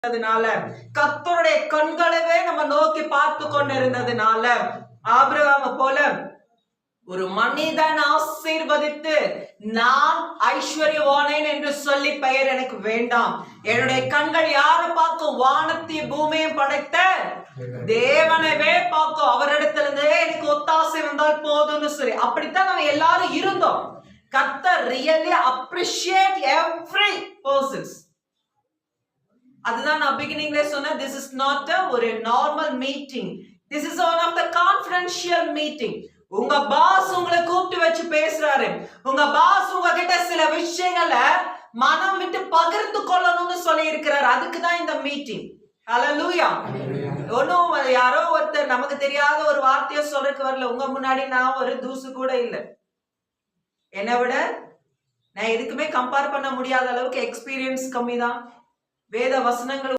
கர்த்தருடைய கண்களவே நம்ம நோக்கி பார்த்து கொண்டிருந்ததுனால ஆபிரகாம போல ஒரு மனிதன் ஆசீர்வதித்து நான் ஐஸ்வர்யவானேன் என்று சொல்லி பெயர் எனக்கு வேண்டாம். என்னுடைய கண்கள் யாரை பார்க்கும்? வானத்தையும் பூமியையும் படைத்த தேவனவே பார்க்கும். அவரிடத்திலிருந்தே எனக்கு ஒத்தாசை வந்தால் போதும்னு சொல்லி அப்படித்தான் நம்ம எல்லாரும் இருந்தோம். கர்த்தர் really appreciate every person. அதுதான் நான் பிகினிங்ல சொன்ன, this is not ஒரு normal meeting, this is one of the confidential meeting. உங்க பாஸ் உங்களை கூப்பிட்டு வச்சு பேசுறாரு. உங்க பாஸ் உங்ககிட்ட சில விஷயங்களை மனம் விட்டு பகிர்ந்து கொள்ளணும்னு சொல்லி இருக்கிறாரு. அதுக்கு தான் இந்த மீட்டிங். ஹல்லேலூயா. ஒன்னும் யாரோ ஒருத்தர் நமக்கு தெரியாத ஒரு வார்த்தையை சொல்றதுக்கு வரல. உங்க முன்னாடி நான் ஒரு தூசு கூட இல்லை. என்னை விட நான் எதுக்குமே கம்பேர் பண்ண முடியாத அளவுக்கு எக்ஸ்பீரியன்ஸ் கம்மி தான். வேத வசனங்கள்